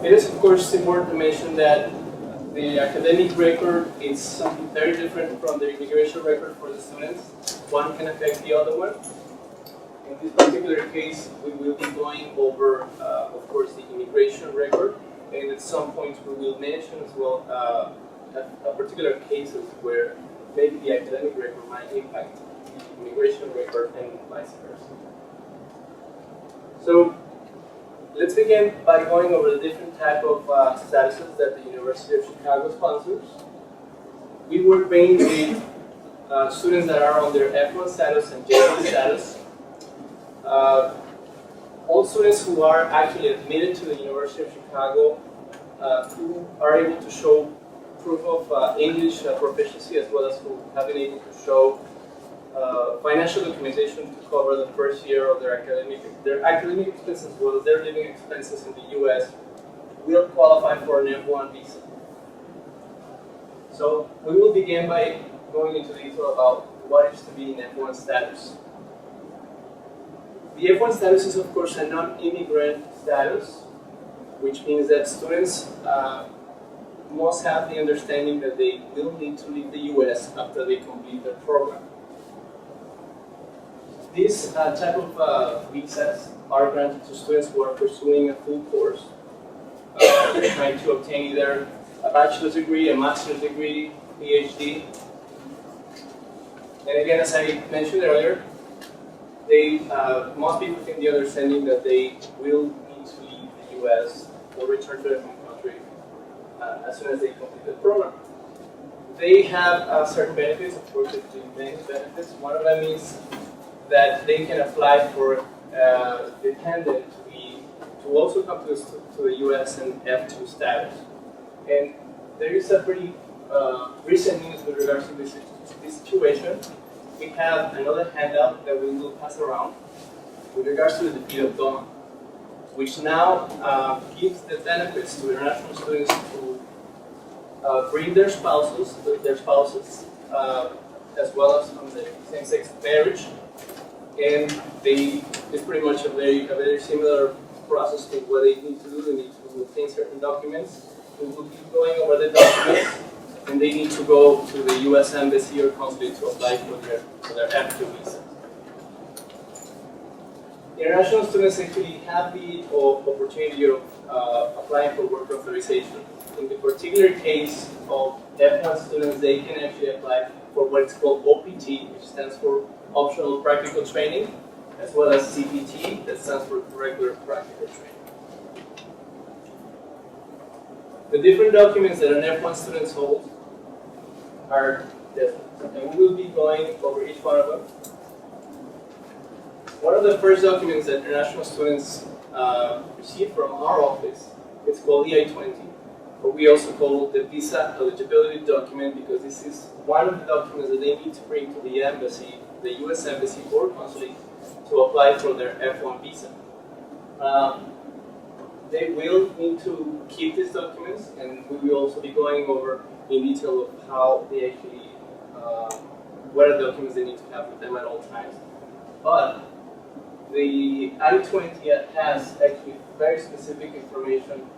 It is, of course, important to mention that the academic record is something very different from the immigration record for the students. One can affect the other one. In this particular case, we will be going over, of course, the immigration record, and at some point we will mention as well a particular cases where maybe the academic record might impact the immigration record and vice versa. So let's begin by going over the different type of statuses that the University of Chicago sponsors. We work mainly with students that are on their F-1 status and J-1 status. All students who are actually admitted to the University of Chicago who are able to show proof of English proficiency, as well as who have been able to show financial documentation to cover the first year of their academic expenses, as well as their living expenses in the U.S., will qualify for an F-1 visa. So we will begin by going into detail about what is to be an F-1 status. The F-1 status is, of course, a non-immigrant status, which means that students must have the understanding that they will need to leave the U.S. after they complete their program. These type of visas are granted to students who are pursuing a full course. They're trying to obtain either a bachelor's degree, a master's degree, PhD. And again, as I mentioned earlier, they must be within the understanding that they will need to leave the U.S. or return to their home country as soon as they complete the program. They have certain benefits, of course, many benefits. One of them is that they can apply for dependent to also come to the U.S. and F2 status. And there is a pretty recent news with regards to this situation. We have another handout that we will pass around with regards to the defeat of DOMA, which now gives the benefits to international students who bring their spouses, as well as from the same-sex marriage. And it's pretty much a very similar process to what they need to do. They need to obtain certain documents. We will be going over the documents, and they need to go to the U.S. Embassy or consulate to apply for their F2 visa. International students actually have the opportunity of applying for work authorization. In the particular case of F1 students, they can actually apply for what is called OPT, which stands for Optional Practical Training, as well as CPT, that stands for Regular Practical Training. The different documents that an F1 student holds are different, and we will be going over each one of them. One of the first documents that international students receive from our office is called the I-20, or we also call the Visa Eligibility Document, because this is one of the documents that they need to bring to the embassy, the U.S. Embassy or consulate, to apply for their F-1 visa. They will need to keep these documents, and we will also be going over in detail of how they actually, what are the documents they need to have with them at all times. But the I-20 has actually very specific information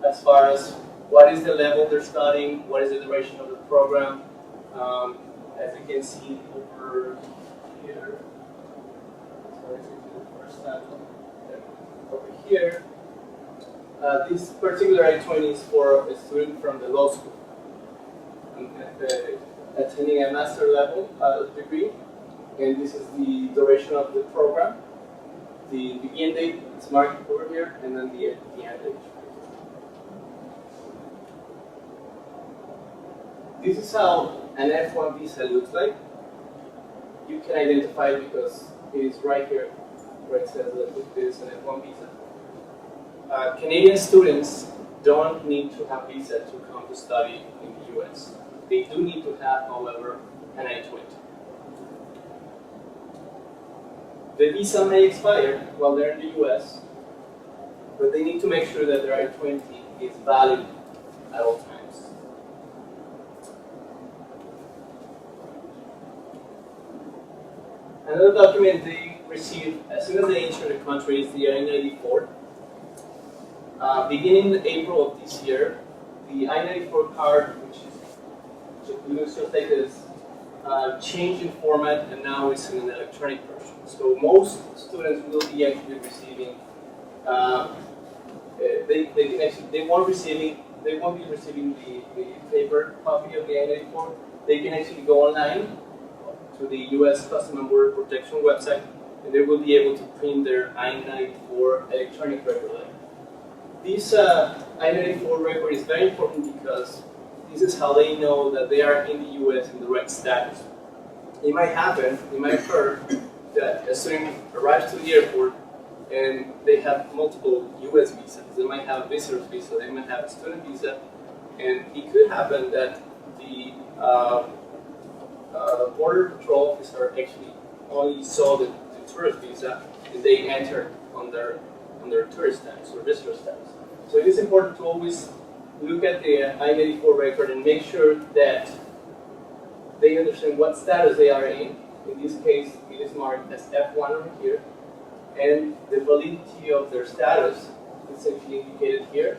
as far as what is the level they're studying, what is the duration of the program. As you can see over here, over here, this particular I-20 is for a student from the law school attending a master level degree, and this is the duration of the program. The begin date is marked over here, and then the end date. This is how an F-1 visa looks like. You can identify it because it is right here where it says that it is an F-1 visa. Canadian students don't need to have visa to come to study in the U.S. They do need to have, however, an I-20. The visa may expire while they're in the U.S., but they need to make sure that their I-20 is valid at all times. Another document they receive as soon as they enter the country is the I-94. Beginning in April of this year, the I-94 card, which looks just like this, changed in format, and now it's in an electronic version. So most students will be actually receiving. They won't be receiving the paper copy of the I-94. They can actually go online to the U.S. Customs and Border Protection website, and they will be able to print their I-94 electronic record. This I-94 record is very important because this is how they know that they are in the U.S. in the right status. It might occur that a student arrives to the airport and they have multiple U.S. visas. They might have a visitor's visa, they might have a student visa, and it could happen that the Border Patrol officer actually only saw the tourist visa and they entered on their tourist status or visitor status. So it is important to always look at the I-94 record and make sure that they understand what status they are in. In this case, it is marked as F-1 over here, and the validity of their status is actually indicated here.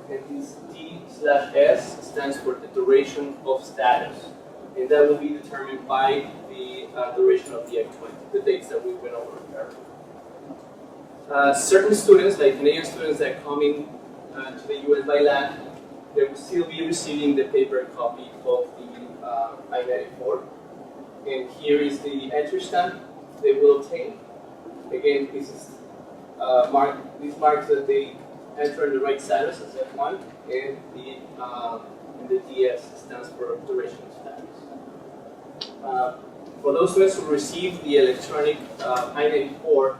And this D/S stands for the duration of status, and that will be determined by the duration of the F-20, the dates that we went over earlier. Certain students, like Canadian students that come in to the U.S. by land, they will still be receiving the paper copy of the I-94. And here is the entry stamp they will obtain. Again, this is these marks that they enter in the right status as F1, and the DS stands for duration of status. For those students who receive the electronic I-94,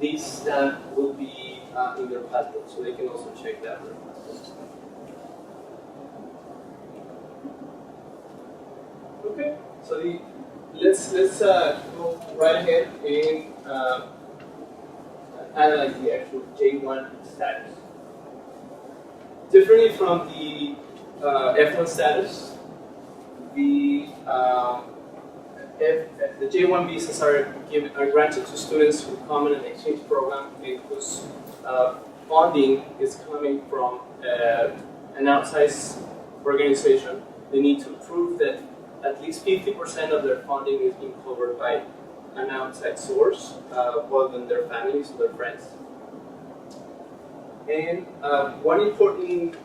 this stamp will be in their passport, so they can also check that. Okay, so let's go right ahead and analyze the actual J-1 status. Differently from the F-1 status, the J-1 visas are granted to students who come in an exchange program and whose funding is coming from an outside organization. They need to prove that at least 50% of their funding is being covered by an outside source, other than their families or their friends. And one important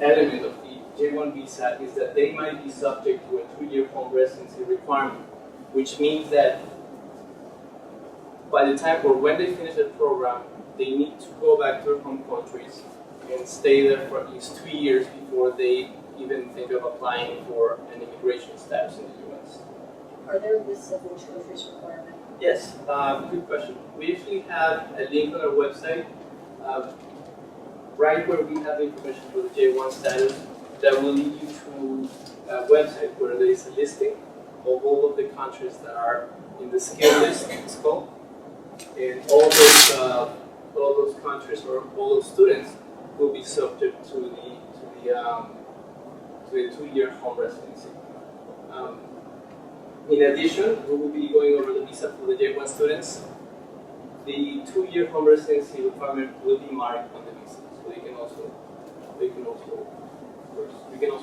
element of the J-1 visa is that they might be subject to a 2-year home residency requirement, which means that by the time or when they finish the program, they need to go back to their home countries and stay there for at least 2 years before they even think of applying for an immigration status in the U.S. Are there lists of which countries require that? Yes, good question. We actually have a link on our website, right where we have information for the J-1 status, that will lead you to a website where there is a listing of all of the countries that are in the skill list, it's called, and all those countries or all those students will be subject to the 2-year home residency. In addition, we will be going over the visa for the J-1 students. The 2-year home residency requirement will be marked on the visa, so you can also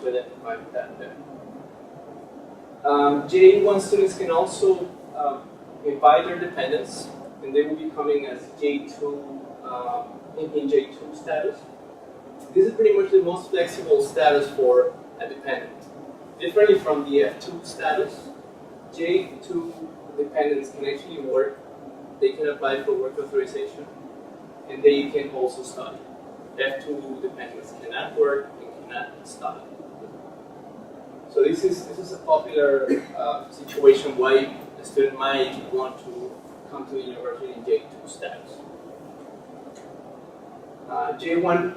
identify that there. J-1 students can also invite their dependents, and they will be coming as J2 in J2 status. This is pretty much the most flexible status for a dependent. Differently from the F2 status, J2 dependents can actually work. They can apply for work authorization, and they can also study. F2 dependents cannot work and cannot study. So this is a popular situation why a student might want to come to the university in J2 status. J1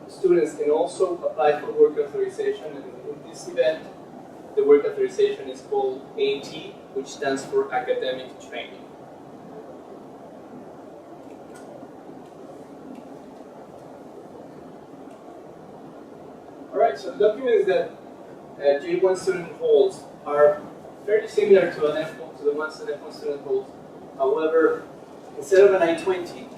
students can also apply for work authorization, and in this event, the work authorization is called AT, which stands for academic training. All right, so the documents that a J1 student holds are fairly similar to the ones an F1 student holds. However, instead of an I-20,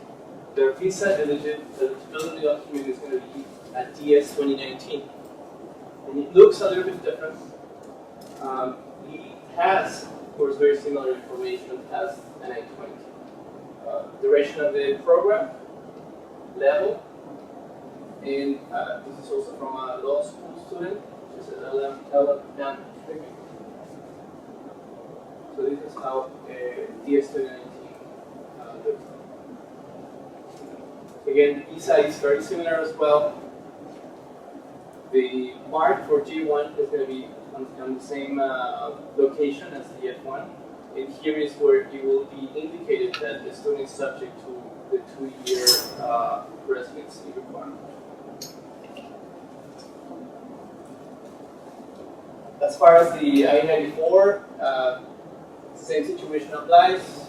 their visa eligibility document is going to be at DS 2019. And it looks a little bit different. He has, of course, very similar information as an I-20. Duration of the program, level, and this is also from a law school student, which is an LLM. So this is how DS 2019 looks. Again, the visa is very similar as well. The mark for J-1 is going to be on the same location as the F-1. And here is where it will be indicated that the student is subject to the 2-year residency requirement. As far as the I-94, same situation applies.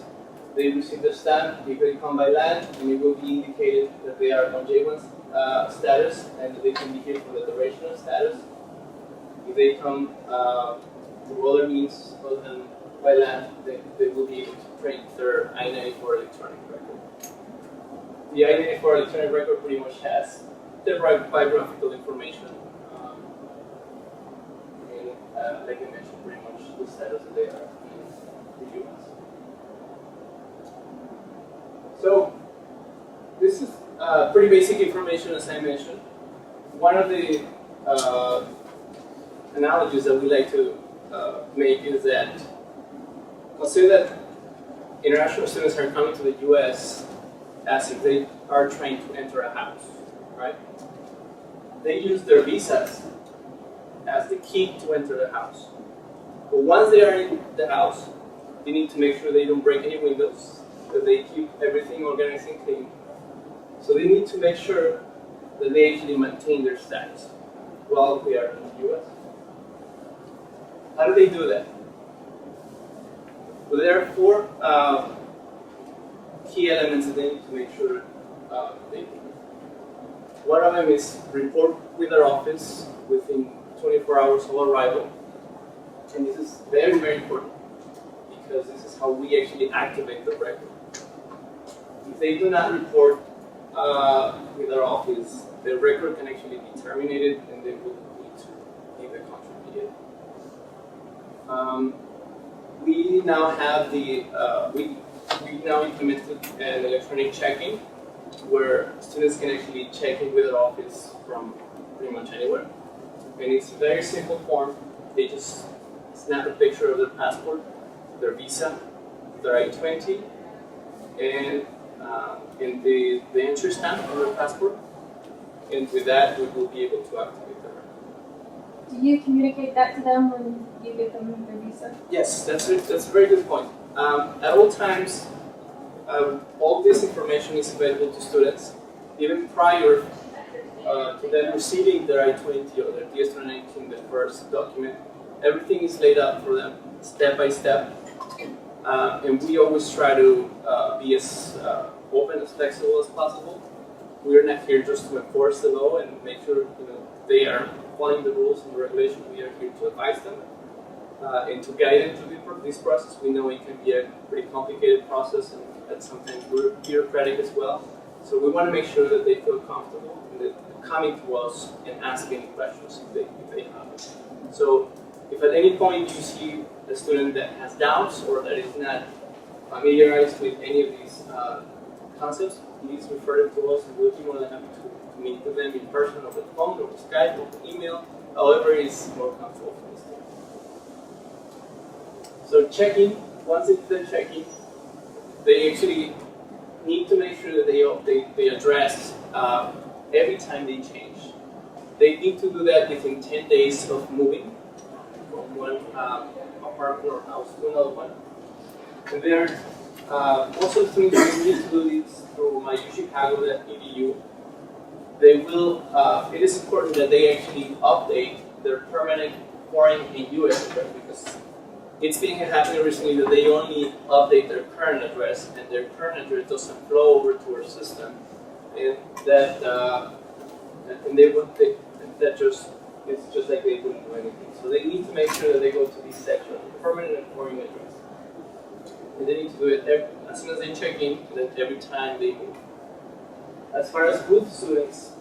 They receive the stamp, they can come by land, and it will be indicated that they are on J-1 status, and they can be here for the duration of status. If they come through other means other than by land, they will be able to print their I-94 electronic record. The I-94 electronic record pretty much has the biographical information, and like I mentioned, pretty much the status that they are in the US. So this is pretty basic information, as I mentioned. One of the analogies that we like to make is that consider that international students are coming to the US as if they are trying to enter a house, right? They use their visas as the key to enter the house. But once they are in the house, they need to make sure they don't break any windows, that they keep everything organized and clean. So they need to make sure that they actually maintain their status while they are in the US. How do they do that? Well, there are 4 key elements that they need to make sure they do. One of them is report with their office within 24 hours of arrival. And this is very, very important because this is how we actually activate the record. If they do not report with our office, the record can actually be terminated and they will need to leave the country immediately. We now have we now implemented an electronic check-in where students can actually check in with our office from pretty much anywhere. And it's a very simple form. They just snap a picture of their passport, their visa, their I-20, and the entry stamp on their passport. And with that, we will be able to activate the record. Do you communicate that to them when you give them their visa? Yes, that's a very good point. At all times, all this information is available to students, even prior to them receiving their I-20 or their DS-2019, the first document. Everything is laid out for them, step by step. And we always try to be as open, as flexible as possible. We're not here just to enforce the law and make sure they are following the rules and the regulations. We are here to advise them and to guide them through this process. We know it can be a pretty complicated process and at sometimes bureaucratic as well. So we want to make sure that they feel comfortable and that coming to us and asking questions if they have it. So if at any point you see a student that has doubts or that is not familiarized with any of these concepts, please refer them to us and we'll be more than happy to meet with them in person, over the phone, over Skype, over email, however is more comfortable for the student. So checking, once it's done checking, they actually need to make sure that they address every time they change. They need to do that within 10 days of moving from one apartment or house to another one. And there, most of the students will need to do this through myuchicago.edu. They will, it is important that they actually update their permanent foreign and US address because it's been happening recently that they only update their current address and their current address doesn't flow over to our system. And that, it's just like they wouldn't do anything. So they need to make sure that they go to this section, permanent and foreign address. And they need to do it as soon as they check in, and then every time they move. As far as good students,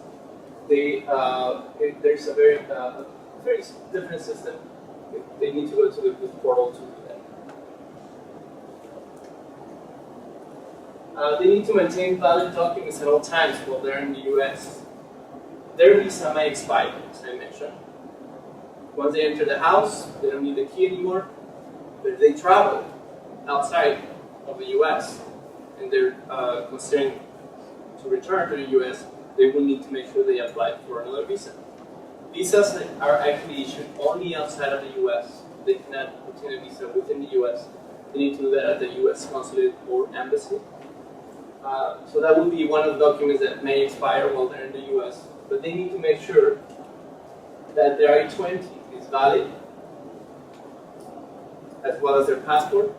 there's a very different system. They need to go to the good portal to do that. They need to maintain valid documents at all times while they're in the U.S. Their visa may expire, as I mentioned. Once they enter the house, they don't need the key anymore. But if they travel outside of the U.S. and they're considering to return to the U.S., they will need to make sure they apply for another visa. Visas are actually issued only outside of the U.S. They cannot obtain a visa within the U.S. They need to do that at the U.S. consulate or embassy. So that will be one of the documents that may expire while they're in the U.S. But they need to make sure that their I-20 is valid, as well as their passport,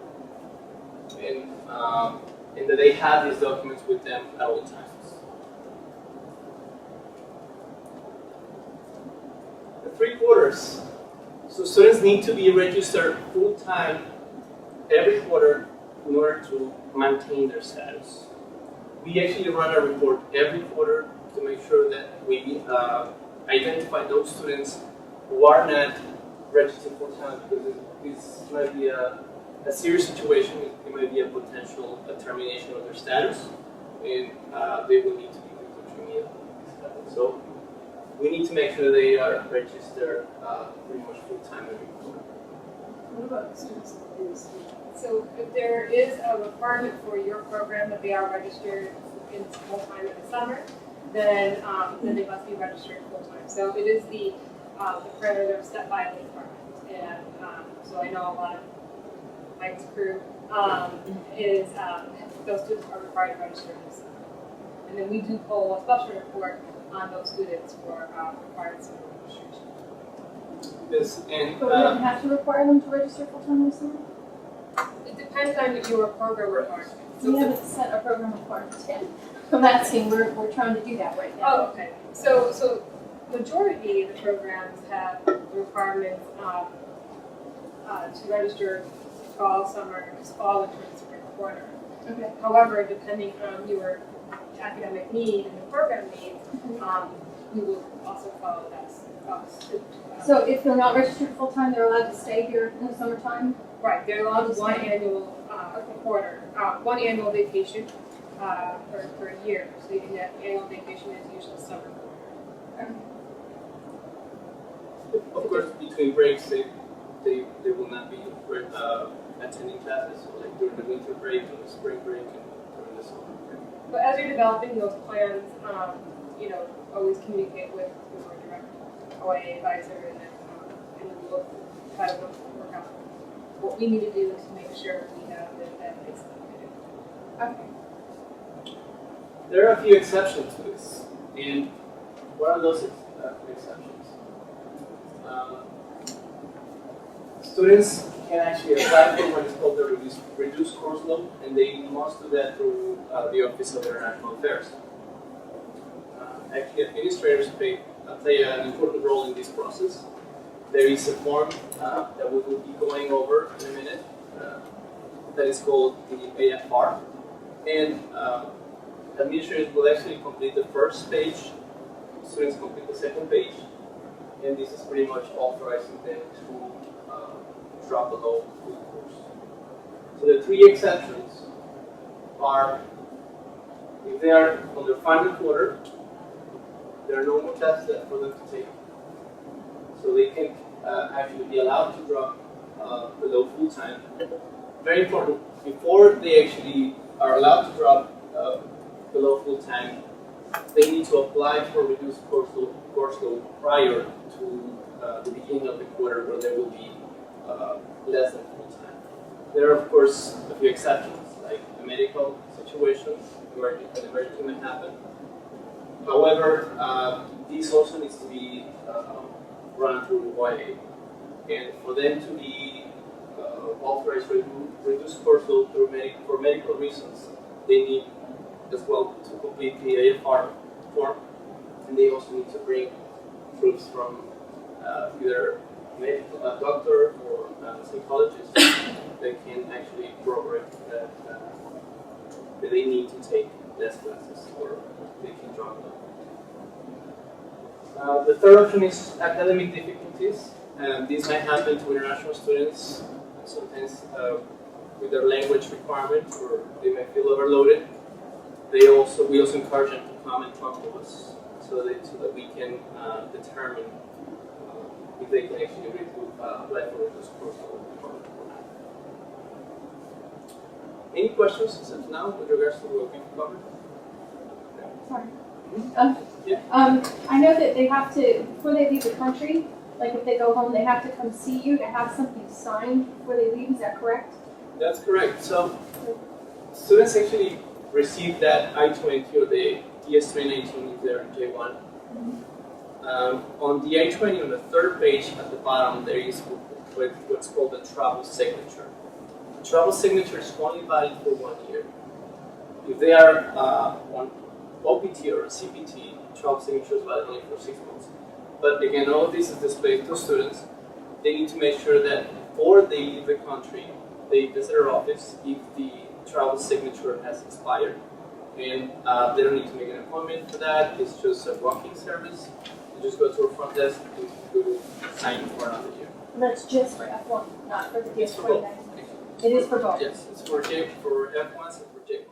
and that they have these documents with them at all times. The 3 quarters. So students need to be registered full-time every quarter in order to maintain their status. We actually run a report every quarter to make sure that we identify those students who are not registered full-time, because this might be a serious situation. It might be a potential termination of their status, and they will need to be continuing So we need to make sure they are registered pretty much full-time every quarter. What about students in the school? So if there is a requirement for your program that they are registered in full-time in the summer, then they must be registered full-time. So it is the parameters set by the department. And so I know a lot of Mike's crew those students are required to register in the summer. And then we do pull a special report on those students for required summer registration. Yes, and But we don't have to require them to register full-time this summer? It depends on your program requirement. We haven't set a program requirement yet. I'm asking, we're trying to do that right now. Oh, okay. So majority of the programs have requirements to register fall, winter, and spring quarter. Okay. However, depending on your academic need and the program needs, we will also follow that suit. So if they're not registered full-time, they're allowed to stay here in the summertime? Right, they're allowed one annual quarter, one annual vacation per year. So that annual vacation is usually summer quarter. of course, between breaks, they will not be attending classes, so like during the winter break, and the spring break, and during the summer break. But as you're developing those plans, always communicate with your direct OIA advisor, and then we'll try to work out what we need to do to make sure we have that fixed. Okay. There are a few exceptions to this, and what are those exceptions? Students can actually apply for what is called the reduced course load, and they must do that through the Office of International Affairs. Actually, administrators play an important role in this process. There is a form that we will be going over in a minute that is called the AFR, and administrators will actually complete the first page, students complete the second page, and this is pretty much authorizing them to drop below full course. So the 3 exceptions are if they are on their final quarter, there are no more tests left for them to take. So they can actually be allowed to drop below full time. Very important, before they actually are allowed to drop below full time, they need to apply for reduced course load prior to the beginning of the quarter, where there will be less than full time. There are, of course, a few exceptions, like a medical situation where an emergency may happen. However, this also needs to be run through OIA, and for them to be authorized to reduce course load for medical reasons, they need as well to complete the AFR form, and they also need to bring proofs from either a doctor or a psychologist that can actually corroborate that they need to take less classes or they can drop them. The third option is academic difficulties. These might happen to international students, sometimes with their language requirement, or they may feel overloaded. We also encourage them to come and talk to us so that we can determine if they can actually agree to apply for this course or not. Any questions as of now with regards to what we've covered? Sorry. Yeah. I know that they have to, before they leave the country, like if they go home, they have to come see you to have something signed before they leave, is that correct? That's correct. So students actually receive that I-20 or the ES-2019 if they're J-1. On the I-20, on the third page at the bottom, there is what's called a travel signature. The travel signature is only valid for 1 year. If they are on OPT or CPT, travel signature is valid only for 6 months. But again, all of this is displayed to students. They need to make sure that before they leave the country, they visit our office if the travel signature has expired. And they don't need to make an appointment for that. It's just a walk-in service. You just go to our front desk and we will sign for another year. And that's just for F1, not for the It's for both. DS-2019. It is for both. Yes, it's for F1s and for J1s.